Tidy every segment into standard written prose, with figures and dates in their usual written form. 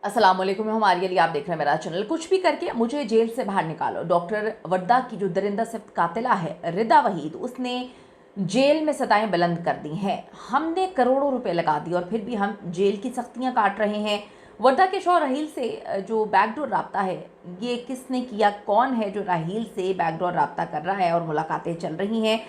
अस्सलाम वालेकुम, हमारे लिए आप देख रहे हैं मेरा चैनल। कुछ भी करके मुझे जेल से बाहर निकालो। डॉक्टर वर्दा की जो दरिंदा सिफ्त कातिला है रिदा वहीद, उसने जेल में सताएं बुलंद कर दी हैं। हमने करोड़ों रुपए लगा दिए और फिर भी हम जेल की सख्तियां काट रहे हैं। वर्दा के शौहर राहील से जो बैकडोर रब्ता है, ये किसने किया? कौन है जो राहील से बैकडोर रब्ता कर रहा है और मुलाकातें चल रही हैं?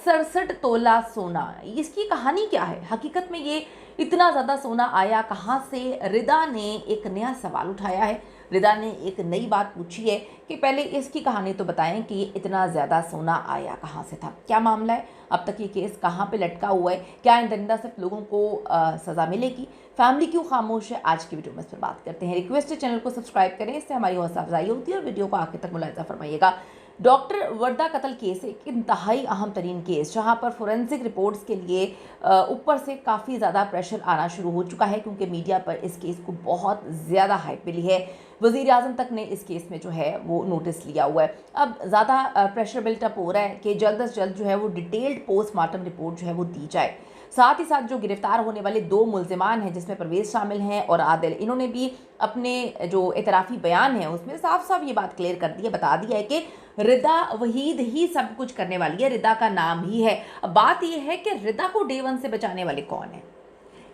67 तोला सोना, इसकी कहानी क्या है? हकीकत में ये इतना ज़्यादा सोना आया कहाँ से? रिदा ने एक नया सवाल उठाया है। रिदा ने एक नई बात पूछी है कि पहले इसकी कहानी तो बताएं कि ये इतना ज़्यादा सोना आया कहाँ से था, क्या मामला है, अब तक ये केस कहाँ पे लटका हुआ है, क्या इन दरिंदा सिर्फ लोगों को सज़ा मिलेगी, फैमिली क्यों खामोश है? आज की वीडियो में इस पर बात करते हैं। रिक्वेस्ट है चैनल को सब्सक्राइब करें, इससे हमारी हौसला अफजाई होती है और वीडियो को आखिर तक मुलाहिजा फरमाइएगा। डॉक्टर वर्दा कत्ल केस एक इंतहाई अहम तरीन केस, जहाँ पर फोरेंसिक रिपोर्ट्स के लिए ऊपर से काफ़ी ज़्यादा प्रेशर आना शुरू हो चुका है, क्योंकि मीडिया पर इस केस को बहुत ज़्यादा हाइप मिली है। वज़ीर आज़म तक ने इस केस में जो है वो नोटिस लिया हुआ है। अब ज़्यादा प्रेशर बिल्टअप हो रहा है कि जल्द से जल्द जो है वो डिटेल्ड पोस्टमार्टम रिपोर्ट जो है वो दी जाए। साथ ही साथ जो गिरफ्तार होने वाले 2 मुल्जिमान हैं, जिसमें परवेज़ शामिल हैं और आदिल, इन्होंने भी अपने जो एतराफ़ी बयान है उसमें साफ साफ ये बात क्लियर कर दी है, बता दिया है कि रिदा वहीद ही सब कुछ करने वाली है, रिदा का नाम ही है। अब बात यह है कि रिदा को डे 1 से बचाने वाले कौन है?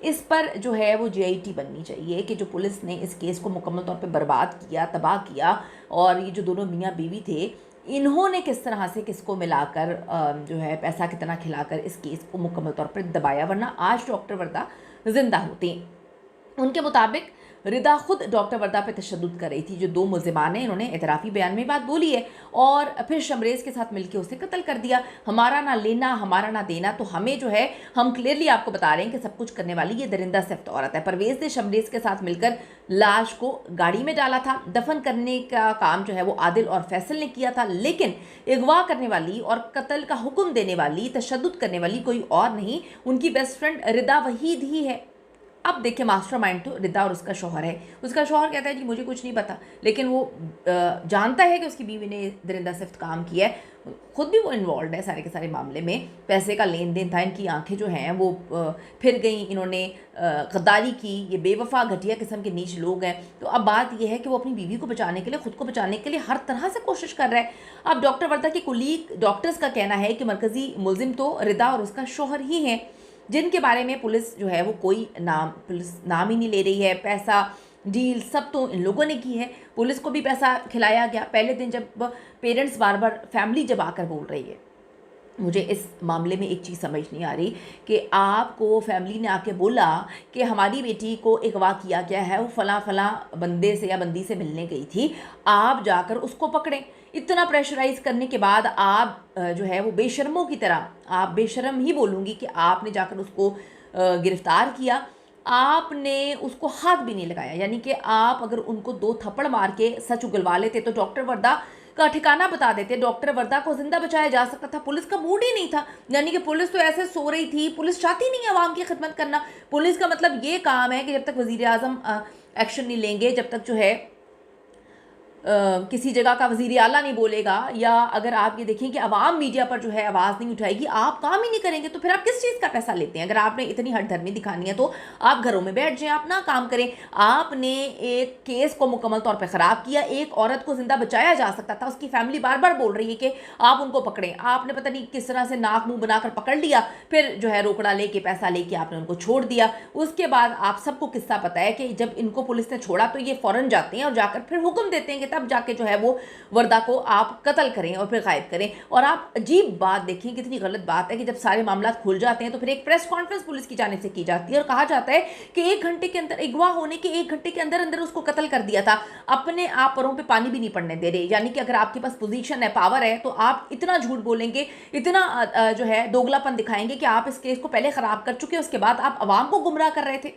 इस पर जो है वो जीआईटी बननी चाहिए कि जो पुलिस ने इस केस को मुकम्मल तौर पे बर्बाद किया, तबाह किया, और ये जो दोनों मियाँ बीवी थे, इन्होंने किस तरह से किसको मिलाकर जो है पैसा कितना खिलाकर इस केस को मुकम्मल तौर पर दबाया, वरना आज डॉक्टर वर्दा जिंदा होती। उनके मुताबिक रिदा खुद डॉक्टर वर्दा पे तशद्दुद कर रही थी। जो 2 मुल्जिमान हैं, इन्होंने एतराफ़ी बयान में बात बोली है और फिर शमरेज़ के साथ मिलकर उसे कत्ल कर दिया। हमारा ना लेना, हमारा ना देना, तो हमें जो है, हम क्लियरली आपको बता रहे हैं कि सब कुछ करने वाली ये दरिंदा सिफ्त औरत है। परवेज़ ने शमरेज़ के साथ मिलकर लाश को गाड़ी में डाला था। दफन करने का काम जो है वो आदिल और फैसल ने किया था, लेकिन अगवा करने वाली और कत्ल का हुक्म देने वाली, तशद्दुद करने वाली कोई और नहीं, उनकी बेस्ट फ्रेंड रिदा वहीद ही है। अब देखिए, मास्टरमाइंड तो रिदा और उसका शौहर है। उसका शौहर कहता है जी मुझे कुछ नहीं पता, लेकिन वो जानता है कि उसकी बीवी ने दरिंदा सिफ्त काम किया है, खुद भी वो इन्वॉल्व है सारे के सारे मामले में। पैसे का लेन देन था, इनकी आंखें जो हैं वो फिर गई, इन्होंने गद्दारी की। ये बेवफा घटिया किस्म के नीच लोग हैं। तो अब बात यह है कि वो अपनी बीवी को बचाने के लिए, खुद को बचाने के लिए हर तरह से कोशिश कर रहा है। अब डॉक्टर वर्दा के कुलीग डॉक्टर्स का कहना है कि मरकज़ी मुलजिम तो रिदा और उसका शौहर ही है, जिनके बारे में पुलिस जो है वो कोई पुलिस नाम ही नहीं ले रही है। पैसा डील सब तो इन लोगों ने की है। पुलिस को भी पैसा खिलाया गया। पहले दिन जब पेरेंट्स बार बार फैमिली जब आकर बोल रही है, मुझे इस मामले में एक चीज़ समझ नहीं आ रही कि आपको फैमिली ने आके बोला कि हमारी बेटी को अगवा किया गया है, वो फ़लाँ फ़लाँ बंदे से या बंदी से मिलने गई थी, आप जाकर उसको पकड़ें। इतना प्रेशराइज़ करने के बाद आप जो है वो बेशर्मों की तरह, आप बेशर्म ही बोलूँगी कि आपने जाकर उसको गिरफ़्तार किया। आपने उसको हाथ भी नहीं लगाया, यानी कि आप अगर उनको 2 थप्पड़ मार के सच उगलवा लेते तो डॉक्टर वर्दा का ठिकाना बता देते, डॉक्टर वर्दा को जिंदा बचाया जा सकता था। पुलिस का मूड ही नहीं था, यानी कि पुलिस तो ऐसे सो रही थी। पुलिस चाहती नहीं है आवाम की खिदमत करना। पुलिस का मतलब ये काम है कि जब तक वज़ीर आज़म एक्शन नहीं लेंगे, जब तक जो है किसी जगह का वज़ीर आला नहीं बोलेगा, या अगर आप ये देखें कि अवाम मीडिया पर जो है आवाज़ नहीं उठाएगी, आप काम ही नहीं करेंगे, तो फिर आप किस चीज़ का पैसा लेते हैं? अगर आपने इतनी हठधर्मी दिखानी है तो आप घरों में बैठ जाएं, आप ना काम करें। आपने एक केस को मुकम्मल तौर पे ख़राब किया। एक औरत को ज़िंदा बचाया जा सकता था। उसकी फैमिली बार बार बोल रही है कि आप उनको पकड़ें। आपने पता नहीं किस तरह से नाक मुँह बनाकर पकड़ लिया, फिर जो है रोकड़ा लेके, पैसा लेके आपने उनको छोड़ दिया। उसके बाद आप सबको किस्सा पता है कि जब इनको पुलिस ने छोड़ा तो ये फ़ौरन जाते हैं और जाकर फिर हुक्म देते हैं कि तब जाके जो है वो वर्दा को आप कत्ल करें और फिर गायब करें। और आप अजीब बात देखें, कितनी गलत बात है कि जब सारे मामला खुल जाते हैं तो फिर एक प्रेस कॉन्फ्रेंस पुलिस की जाने से की जाती है और कहा जाता है कि 1 घंटे के अंदर, अगवा होने के 1 घंटे के अंदर अंदर उसको कत्ल कर दिया था। अपने आप परों पे पानी भी नहीं पड़ने दे रहे। यानी कि अगर आपके पास पोजीशन है, पावर है, तो आप इतना झूठ बोलेंगे, इतना जो है दोगलापन दिखाएंगे कि आप इस केस को पहले खराब कर चुके, उसके बाद आप अवाम को गुमराह कर रहे थे।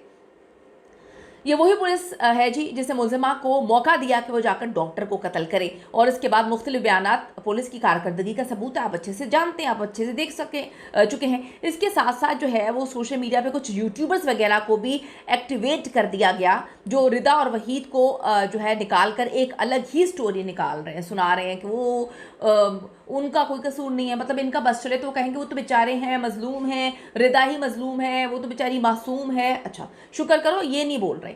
ये वही पुलिस है जी जिसे मुलजिमा को मौका दिया कि वो जाकर डॉक्टर को कत्ल करे, और इसके बाद मुख्तलिफ बयानात पुलिस की कारकर्दगी का सबूत है। आप अच्छे से जानते हैं, आप अच्छे से देख चुके हैं। इसके साथ साथ जो है वो सोशल मीडिया पे कुछ यूट्यूबर्स वगैरह को भी एक्टिवेट कर दिया गया, जो रिदा और वहीद को जो है निकाल कर एक अलग ही स्टोरी निकाल रहे हैं, सुना रहे हैं कि वो उनका कोई कसूर नहीं है। मतलब इनका बस चले तो वो कहेंगे वो तो बेचारे हैं, मजलूम हैं, रिदा ही मजलूम है, वो तो बेचारी मासूम है। अच्छा, शुक्र करो ये नहीं बोल रहे।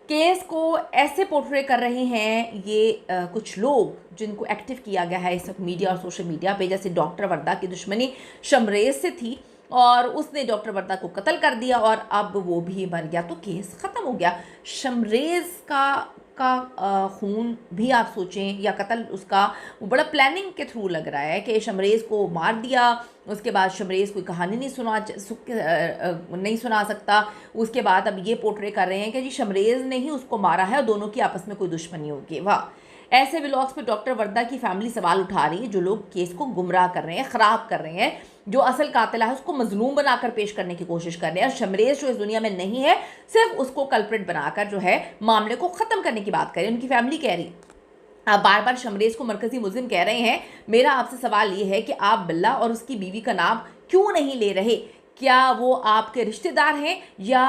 केस को ऐसे पोर्ट्रे कर रहे हैं ये कुछ लोग जिनको एक्टिव किया गया है इस वक्त मीडिया और सोशल मीडिया पे, जैसे डॉक्टर वर्दा की दुश्मनी शमरेज से थी और उसने डॉक्टर वर्दा को कत्ल कर दिया और अब वो भी मर गया तो केस ख़त्म हो गया। शमरेज का खून भी आप सोचें या कत्ल उसका, वो बड़ा प्लानिंग के थ्रू लग रहा है कि शमरेज को मार दिया, उसके बाद शमरेज कोई कहानी नहीं सुना सकता, उसके बाद अब ये पोर्ट्रे कर रहे हैं कि जी शमरेज ने ही उसको मारा है और दोनों की आपस में कोई दुश्मनी होगी। वाह, ऐसे व्लॉग्स पे डॉक्टर वर्दा की फैमिली सवाल उठा रही है, जो लोग केस को गुमराह कर रहे हैं, ख़राब कर रहे हैं, जो असल कातिला है उसको मजलूम बनाकर पेश करने की कोशिश कर रहे हैं और शमरेज जो इस दुनिया में नहीं है सिर्फ उसको कल्प्रिट बनाकर जो है मामले को ख़त्म करने की बात करें। उनकी फैमिली कह रही आप बार बार शमरेज को मरकजी मुलजिम कह रहे हैं। मेरा आपसे सवाल ये है कि आप बिल्ला और उसकी बीवी का नाम क्यों नहीं ले रहे? क्या वो आपके रिश्तेदार हैं या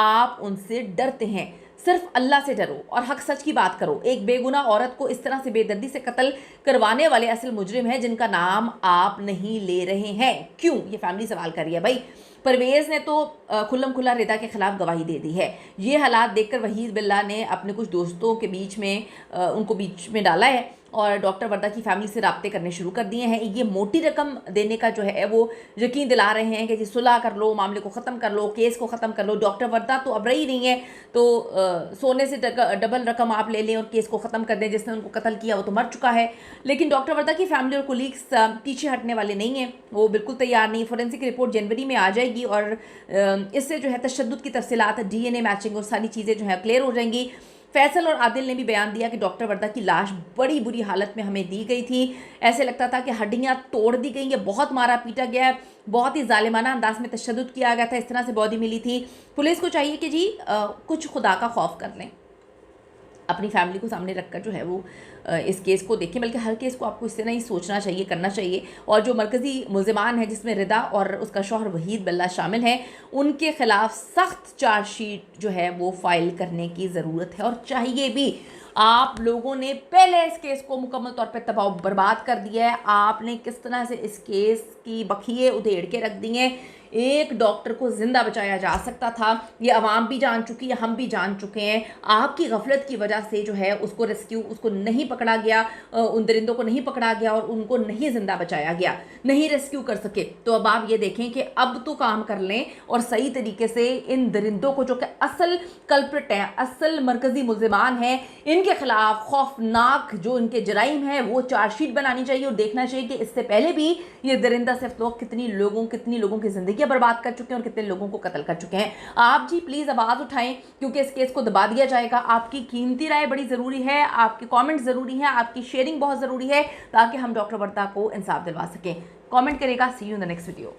आप उनसे डरते हैं? सिर्फ अल्लाह से डरो और हक सच की बात करो। एक बेगुनाह औरत को इस तरह से बेदर्दी से कत्ल करवाने वाले असल मुजरिम हैं जिनका नाम आप नहीं ले रहे हैं। क्यों? ये फैमिली सवाल कर रही है। भाई परवेज़ ने तो खुल्लम खुल्ला रिदा के खिलाफ गवाही दे दी है। ये हालात देखकर वहीद बिल्ला ने अपने कुछ दोस्तों के बीच में उनको बीच में डाला है और डॉक्टर वर्दा की फैमिली से रब्ते करने शुरू कर दिए हैं। ये मोटी रकम देने का जो है वो यकीन दिला रहे हैं कि जी सुलह कर लो, मामले को ख़त्म कर लो, केस को ख़त्म कर लो। डॉक्टर वर्दा तो अब रही नहीं है तो सोने से डबल रकम आप ले लें और केस को ख़त्म कर दें। जिसने उनको कत्ल किया वो तो मर चुका है। लेकिन डॉक्टर वर्दा की फैमिली और कोलीग्स पीछे हटने वाले नहीं हैं, वो बिल्कुल तैयार नहीं। फोरेंसिक रिपोर्ट जनवरी में आ जाएगी और इससे जो है तशद्दुद की तफसीलात, DNA मैचिंग और सारी चीज़ें जो है क्लियर हो जाएंगी। फैसल और आदिल ने भी बयान दिया कि डॉक्टर वर्दा की लाश बड़ी बुरी हालत में हमें दी गई थी। ऐसे लगता था कि हड्डियां तोड़ दी गई हैं, बहुत मारा पीटा गया है, बहुत ही जालिमाना अंदाज में तशद्दुद किया गया था। इस तरह से बॉडी मिली थी। पुलिस को चाहिए कि जी कुछ खुदा का खौफ कर लें, अपनी फैमिली को सामने रखकर जो है वो इस केस को देखें। बल्कि हर केस को आपको इससे नहीं सोचना चाहिए, करना चाहिए। और जो मरकज़ी मुलजिमान है जिसमें रिदा और उसका शौहर वहीद बिल्ला शामिल हैं, उनके खिलाफ सख्त चार्जशीट जो है वो फाइल करने की ज़रूरत है और चाहिए भी। आप लोगों ने पहले इस केस को मुकम्मल तौर पे तबाह बर्बाद कर दिया है। आपने किस तरह से इस केस की बखिए उधेड़ के रख दी हैं। एक डॉक्टर को जिंदा बचाया जा सकता था, ये अवाम भी जान चुकी है, हम भी जान चुके हैं। आपकी गफलत की वजह से जो है उसको नहीं पकड़ा गया, उन दरिंदों को नहीं पकड़ा गया और उनको नहीं जिंदा बचाया गया, नहीं रेस्क्यू कर सके। तो अब आप ये देखें कि अब तो काम कर लें और सही तरीके से इन दरिंदों को, जो कि असल कल्प्रिट हैं, असल मरकजी मुलजिमान हैं, इनके खिलाफ खौफनाक जो इनके जराइम है वो चार्जशीट बनानी चाहिए और देखना चाहिए कि इससे पहले भी ये दरिंदा सिर्फ लोग कितनी लोगों की जिंदगी बर्बाद कर चुके हैं और कितने लोगों को कत्ल कर चुके हैं। आप जी प्लीज आवाज उठाएं क्योंकि इस केस को दबा दिया जाएगा। आपकी कीमती राय बड़ी जरूरी है, आपके कमेंट जरूरी है, आपकी शेयरिंग बहुत जरूरी है ताकि हम डॉक्टर वर्दा को इंसाफ दिलवा सकें। कमेंट करेगा। See you in the next video.